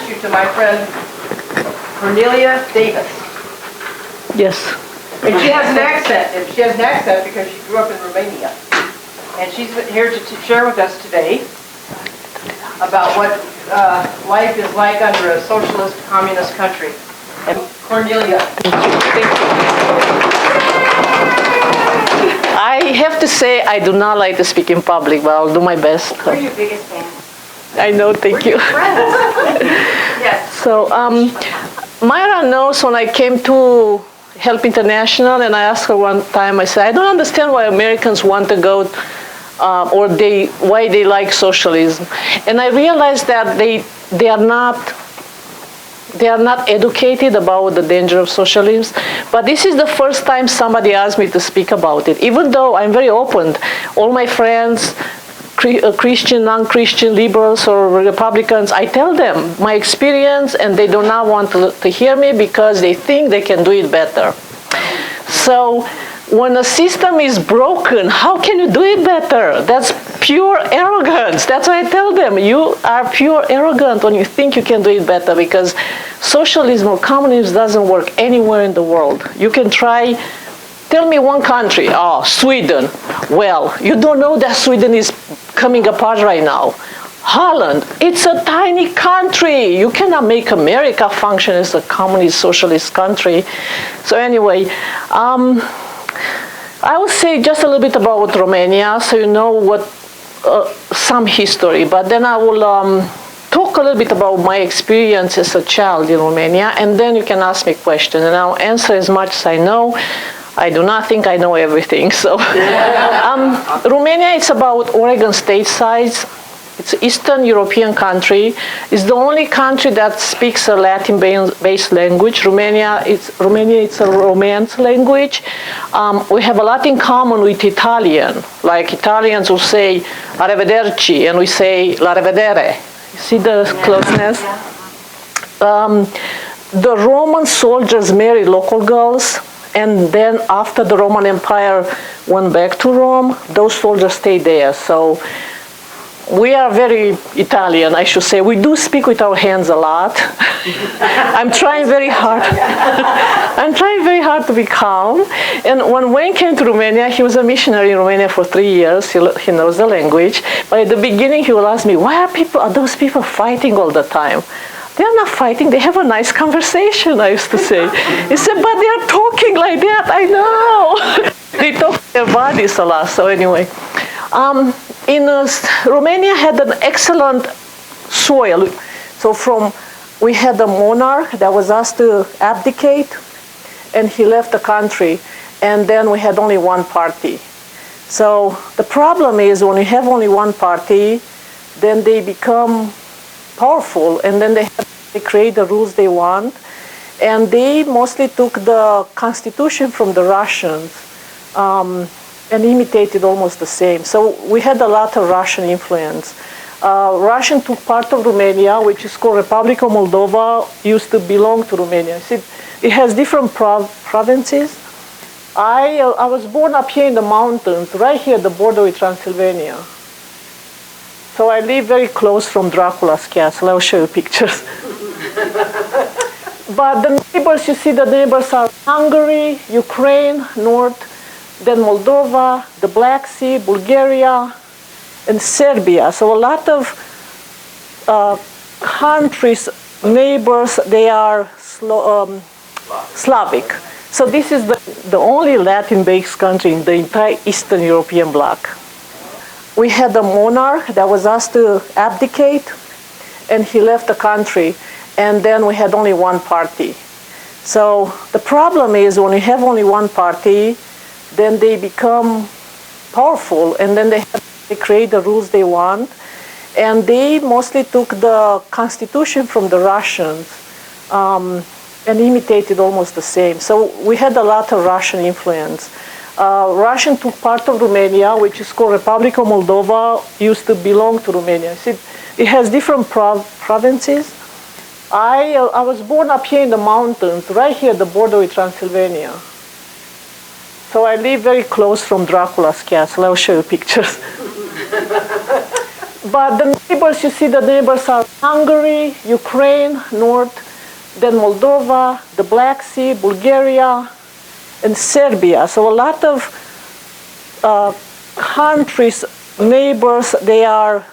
introduce you to my friend Cornelia Davis. Yes. And she has an accent. And she has an accent because she grew up in Romania. And she's here to share with us today about what life is like under a socialist communist country. And Cornelia. Thank you. I have to say I do not like to speak in public, but I'll do my best. We're your biggest fan. I know, thank you. Yes. So, Myra knows when I came to Help International, and I asked her one time, I said, I don't understand why Americans want to go, why they like socialism. And I realized that they are not educated about the danger of socialism. But this is the first time somebody asked me to speak about it. Even though I'm very open, all my friends, Christian, non-Christian, liberals or Republicans, I tell them my experience, and they do not want to hear me because they think they can do it better. So when a system is broken, how can you do it better? That's pure arrogance. That's why I tell them, you are pure arrogant when you think you can do it better, because socialism or communism doesn't work anywhere in the world. You can try. Tell me one country. Oh, Sweden. Well, you don't know that Sweden is coming apart right now. Holland, it's a tiny country. You cannot make America function as a communist socialist country. So anyway, I will say just a little bit about Romania, so you know what some history. But then I will talk a little bit about my experience as a child in Romania, and then you can ask me questions, and I'll answer as much as I know. I do not think I know everything. So, Romania is about Oregon state size. It's an Eastern European country. It's the only country that speaks a Latin-based language. Romania it's a Romance language. We have a lot in common with Italian. Like Italians will say arrivederci, and we say la rivedere. You see the closeness? The Roman soldiers married local girls. And then after the Roman Empire went back to Rome, those soldiers stayed there. So we are very Italian, I should say. We do speak with our hands a lot. I'm trying very hard. I'm trying very hard to be calm. And when Wayne came to Romania, he was a missionary in Romania for 3 years. He knows the language. But at the beginning, he will ask me, why are those people fighting all the time? They're not fighting, they have a nice conversation, I used to say. He said, but they're talking like that, I know. They talk with their bodies a lot, so anyway. Romania had an excellent soil. So we had a monarch that was asked to abdicate, and he left the country. And then we had only one party. So the problem is when you have only one party, then they become powerful, and then they create the rules they want, and they mostly took the constitution from the Russians and imitated almost the same. So we had a lot of Russian influence. Russian took part of Romania, which is called Republic of Moldova, used to belong to Romania. See, it has different provinces. I was born up here in the mountains, right here at the border with Transylvania. So I live very close from Draculas Castle. I'll show you pictures. But the neighbors, you see, the neighbors are Hungary, Ukraine, North, then Moldova, the Black Sea, Bulgaria, and Serbia. So a lot of countries, neighbors, they are Slavic. So this is the only Latin-based country in the entire Eastern European bloc. We had a monarch that was asked to abdicate, and he left the country, and then we had only one party. So the problem is when you have only one party, then they become powerful, and then they create the rules they want, and they mostly took the constitution from the Russians and imitated almost the same. So we had a lot of Russian influence. Russian took part of Romania, which is called Republic of Moldova, used to belong to Romania. See, it has different provinces. I was born up here in the mountains, right here at the border with Transylvania. So I live very close from Draculas Castle. I'll show you pictures. But the neighbors, you see, the neighbors are Hungary, Ukraine, North, then Moldova, the Black Sea, Bulgaria, and Serbia. So a lot of countries, neighbors, they are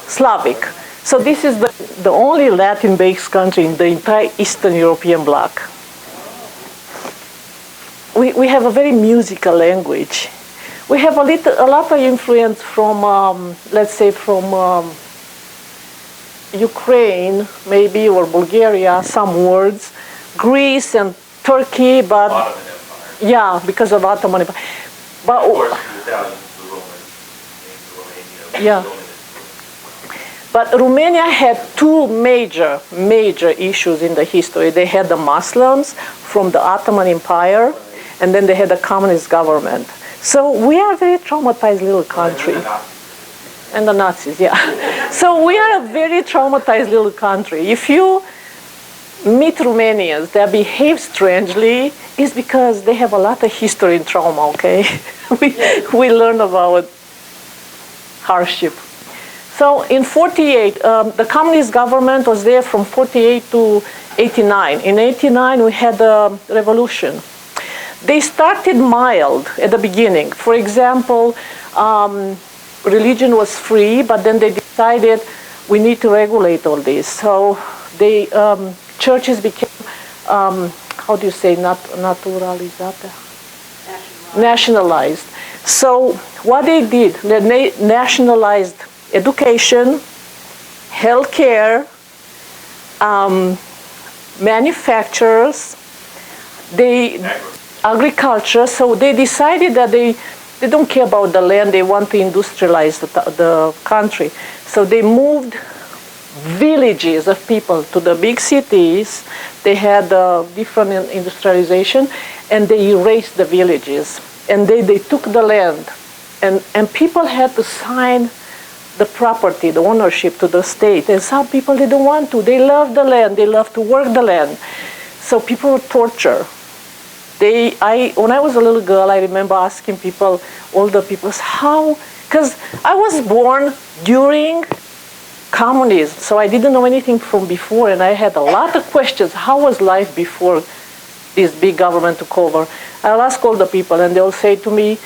Slavic. So this is the only Latin-based country in the entire Eastern European bloc. We have a very musical language. We have a lot of influence from, let's say, from Ukraine, maybe, or Bulgaria, some words, Greece and Turkey, but Ottoman Empire. yeah, because of Ottoman Empire. But Of course, the Italians, the Romans, Romania. yeah. But Romania had two major issues in the history. They had the Muslims from the Ottoman Empire, and then they had the communist government. So we are a very traumatized little country. And the Nazis, yeah. So we are a very traumatized little country. If you meet Romanians that behave strangely, it's because they have a lot of history and trauma, okay? we learn about hardship. So in 48, the communist government was there from 48 to 89. In 89, we had a revolution. They started mild at the beginning. For example, religion was free, but then they decided we need to regulate all this. So they, churches became, how do you say, nationalized. So what they did, they nationalized education, healthcare, manufacturers, agriculture. So they decided that they don't care about the land, they want to industrialize the country. So they moved villages of people to the big cities. They had different industrialization, and they erased the villages. And they took the land, and people had to sign the property, the ownership to the state. And some people, they don't want to. They love the land. They love to work the land. So people were tortured. When I was a little girl, I remember asking people, older people, how? Because I was born during communism, so I didn't know anything from before, and I had a lot of questions. How was life before this big government took over? I'll ask all the people, and they'll say to me,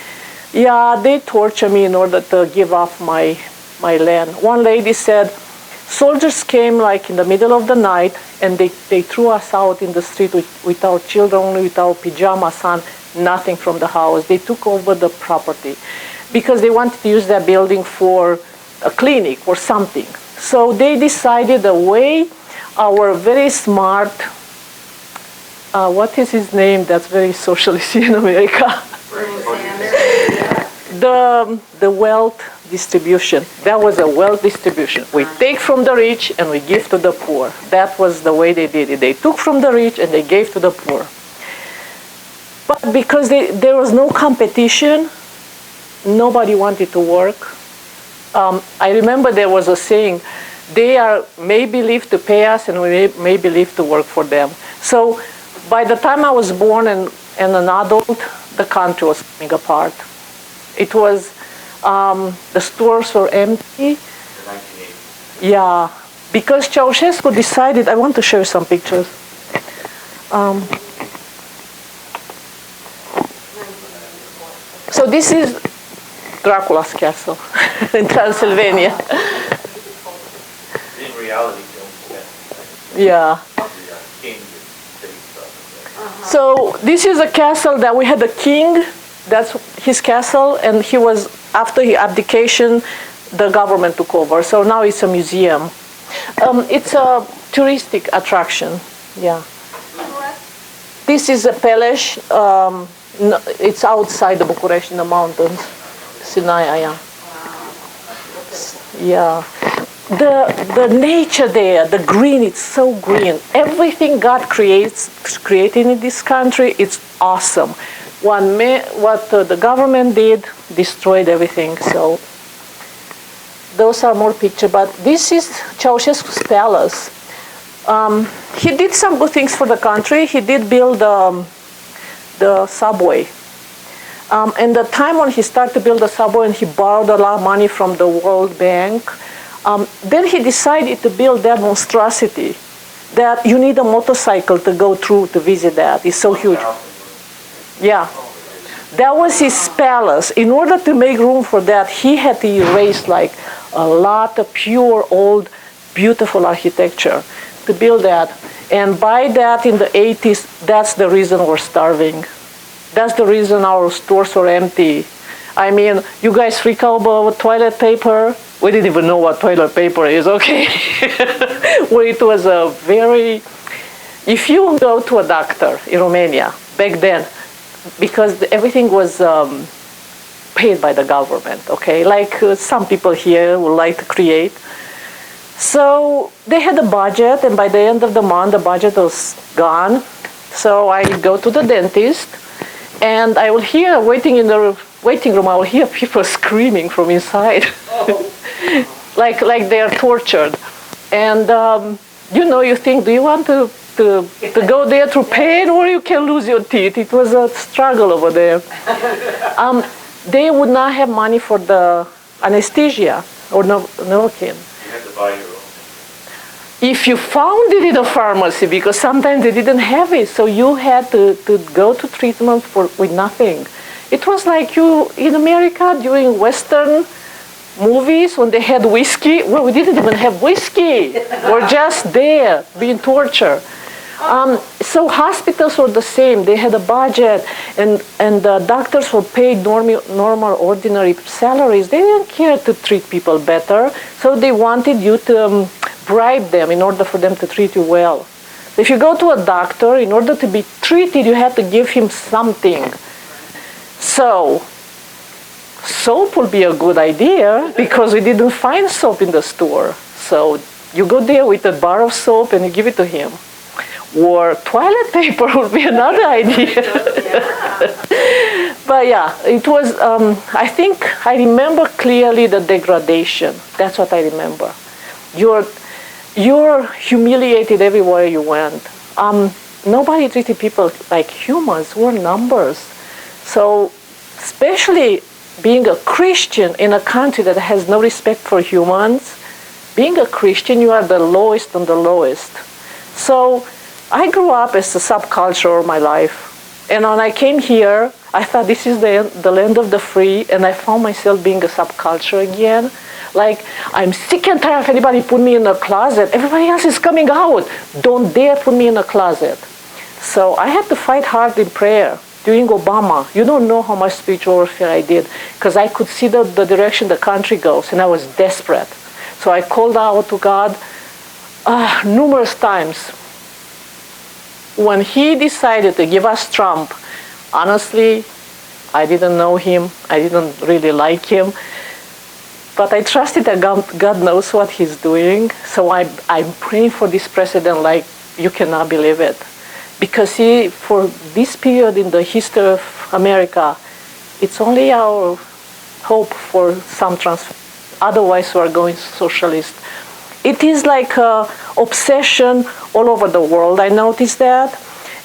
yeah, they torture me in order to give up my land. One lady said, soldiers came like in the middle of the night, and they threw us out in the street with our children, with our pajamas on, nothing from the house. They took over the property because they wanted to use that building for a clinic or something. So they decided the way our very smart, what is his name that's very socialist in America? The wealth distribution. That was a wealth distribution. We take from the rich and we give to the poor. That was the way they did it. They took from the rich and they gave to the poor. But because there was no competition, nobody wanted to work. I remember there was a saying, they are maybe live to pay us and we maybe live to work for them. So by the time I was born and an adult, the country was coming apart. It was, the stores were empty. The 1980s. Yeah, because Ceausescu decided, I want to show you some pictures. So this is Draculas Castle in Transylvania. In reality, Yeah. So this is a castle that we had a king. That's his castle, and he was, after his abdication, the government took over. So now it's a museum. It's a touristic attraction. Yeah. This is a palace. It's outside the Bucharest in the mountains. Sinaia, yeah. The nature there, the green, it's so green. Everything God created in this country, it's awesome. What the government did, destroyed everything. So those are more pictures. But this is Ceausescu's palace. He did some good things for the country. He did build the subway. And the time when he started to build the subway and he borrowed a lot of money from the World Bank, then he decided to build that monstrosity that you need a motorcycle to go through to visit that. It's so huge. Yeah. That was his palace. In order to make room for that, he had to erase like a lot of pure, old, beautiful architecture to build that. And by that, in the 80s, that's the reason we're starving. That's the reason our stores are empty. I mean, you guys freak out about toilet paper. We didn't even know what toilet paper is, okay? Well, it was a very... If you go to a doctor in Romania, back then, because everything was paid by the government, okay? Like some people here would like to create. So they had a budget, and by the end of the month, the budget was gone. So I go to the dentist, and I will hear, waiting in the waiting room, I will hear people screaming from inside. Oh. like they're tortured. And, you think, do you want to go there through pain, or you can lose your teeth? It was a struggle over there. They would not have money for the anesthesia or Novocaine. You had to buy your own. If you found it in a pharmacy, because sometimes they didn't have it, so you had to go to treatment with nothing. It was like you in America during Western movies when they had whiskey. Well, we didn't even have whiskey. We're just there being tortured. So hospitals were the same. They had a budget, and the doctors were paid normal, ordinary salaries. They didn't care to treat people better, so they wanted you to bribe them in order for them to treat you well. If you go to a doctor, in order to be treated, you have to give him something. So soap would be a good idea because we didn't find soap in the store. So you go there with a bar of soap and you give it to him. Or toilet paper would be another idea. But yeah, it was, I think I remember clearly the degradation. That's what I remember. You're humiliated everywhere you went. Nobody treated people like humans. We're numbers. So especially being a Christian in a country that has no respect for humans, being a Christian, you are the lowest on the lowest. So I grew up as a subculture all my life. And when I came here, I thought this is the land of the free, and I found myself being a subculture again. Like, I'm sick and tired of anybody put me in a closet. Everybody else is coming out. Don't dare put me in a closet. So I had to fight hard in prayer during Obama. You don't know how much spiritual warfare I did, because I could see the direction the country goes, and I was desperate. So I called out to God numerous times. When he decided to give us Trump, honestly, I didn't know him. I didn't really like him. But I trusted that God knows what he's doing. So I'm praying for this president like you cannot believe it. Because for this period in the history of America, it's only our hope for some transformation. Otherwise, we are going socialist. It is like an obsession all over the world. I noticed that.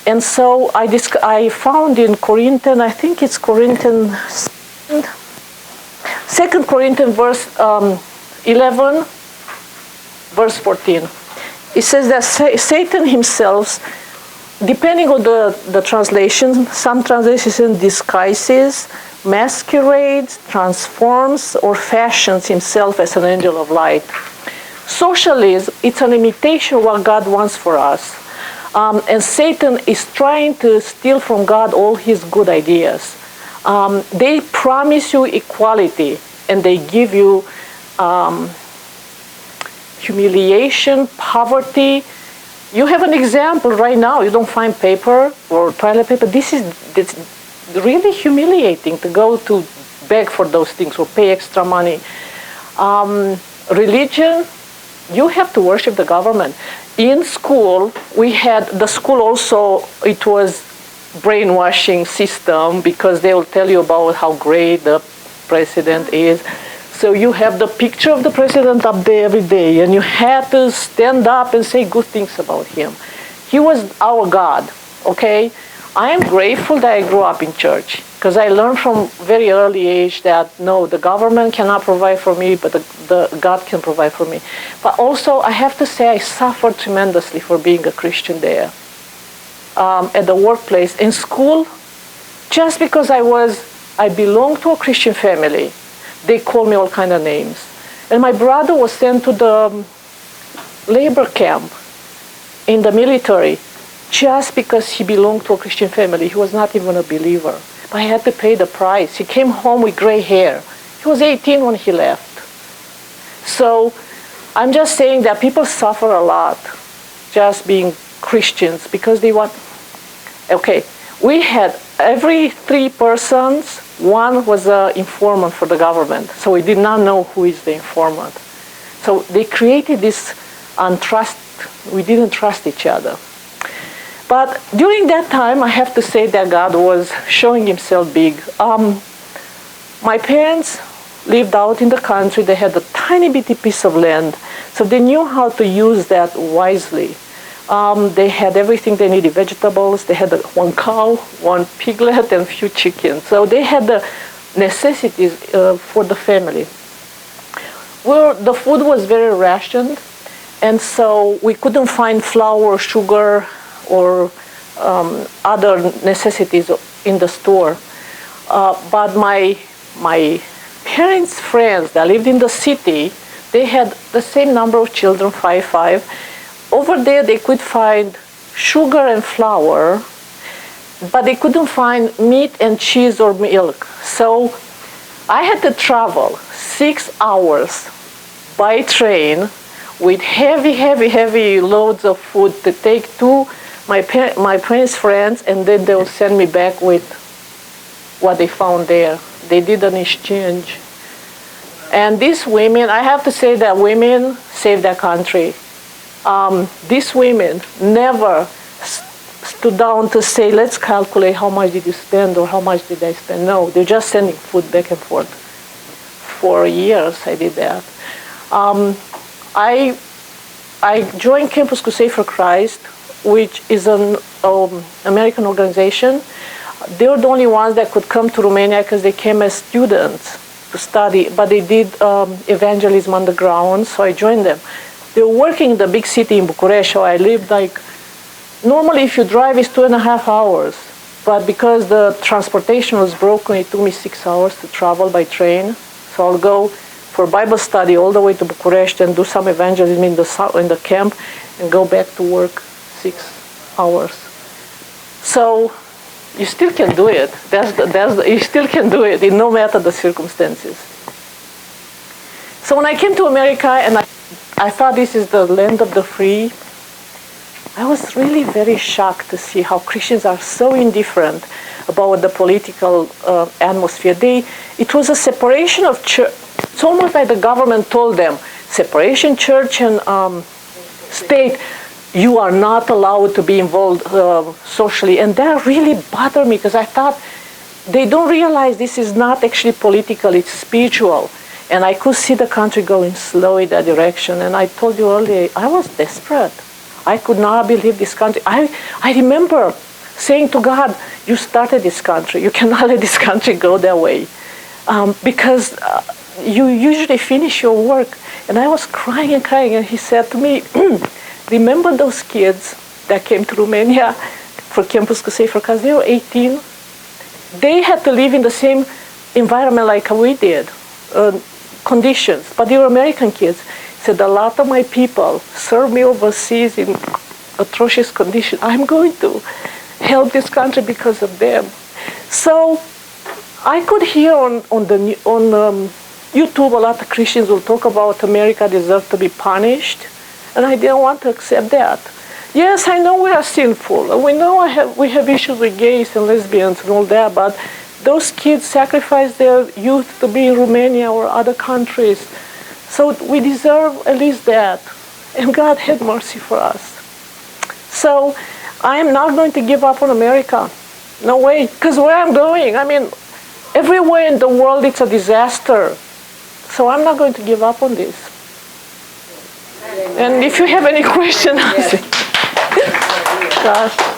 And so I found in Corinthians, I think it's Corinthians, 2 Corinthians verse 11, verse 14. It says that Satan himself, depending on the translation, some translations disguises, masquerades, transforms, or fashions himself as an angel of light. Socialism, it's an imitation of what God wants for us. And Satan is trying to steal from God all his good ideas. They promise you equality, and they give you humiliation, poverty. You have an example right now. You don't find paper or toilet paper. It's really humiliating to go to beg for those things or pay extra money. Religion, you have to worship the government. In school, the school also, it was brainwashing system, because they will tell you about how great the president is. So you have the picture of the president up there every day, and you had to stand up and say good things about him. He was our God, okay? I am grateful that I grew up in church, Because I learned from very early age that no, the government cannot provide for me, but the God can provide for me. But also, I have to say, I suffered tremendously for being a Christian there. At the workplace, in school, just because I belonged to a Christian family, they called me all kind of names. And my brother was sent to the labor camp in the military just because he belonged to a Christian family. He was not even a believer. But I had to pay the price. He came home with gray hair. He was 18 when he left. So I'm just saying that people suffer a lot just being Christians because they want... Okay, we had every 3 persons, one was an informant for the government. So we did not know who is the informant. So they created this untrust. We didn't trust each other. But during that time, I have to say that God was showing himself big. My parents lived out in the country. They had a tiny bitty piece of land. So they knew how to use that wisely. They had everything they needed, vegetables. They had 1 cow, 1 piglet, and a few chickens. So they had the necessities for the family. Well, the food was very rationed. And so we couldn't find flour, sugar, or other necessities in the store. But my parents' friends that lived in the city, they had the same number of children, 5. Over there they could find sugar and flour, but they couldn't find meat and cheese or milk. So I had to travel 6 hours by train with heavy loads of food to take to my parents' friends, and then they will send me back with what they found there. They did an exchange. And these women, I have to say that women saved their country. These women never stood down to say, let's calculate how much did you spend or how much did I spend. No, they're just sending food back and forth. For years I did that. I joined Campus Crusade for Christ, which is an American organization. They were the only ones that could come to Romania because they came as students to study, but they did evangelism on the ground, so I joined them. They were working in the big city in Bucharest, so I lived like, normally if you drive it's 2.5 hours, but because the transportation was broken, it took me 6 hours to travel by train. So I'll go for Bible study all the way to Bucharest and do some evangelism in the camp and go back to work 6 hours. So you still can do it. You still can do it no matter the circumstances. So when I came to America and I thought this is the land of the free, I was really very shocked to see how Christians are so indifferent about the political atmosphere. It was a separation of church. It's almost like the government told them, separation church and state, you are not allowed to be involved socially. And that really bothered me because I thought they don't realize this is not actually political, it's spiritual. And I could see the country going slow in that direction. And I told you earlier, I was desperate. I could not believe this country. I remember saying to God, you started this country. You cannot let this country go that way. Because you usually finish your work. And I was crying and crying. And he said to me, remember those kids that came to Romania for Campus Crusade for Christ? They were 18. They had to live in the same environment like we did, conditions. But they were American kids. He said, a lot of my people serve me overseas in atrocious conditions. I'm going to help this country because of them. So I could hear on YouTube a lot of Christians will talk about America deserves to be punished, and I didn't want to accept that. Yes, I know we are sinful. We know we have issues with gays and lesbians and all that, but those kids sacrifice their youth to be in Romania or other countries. So we deserve at least that. And God had mercy for us. So I am not going to give up on America. No way. Because where I'm going, I mean, everywhere in the world it's a disaster. So I'm not going to give up on this. And if you have any questions, gosh.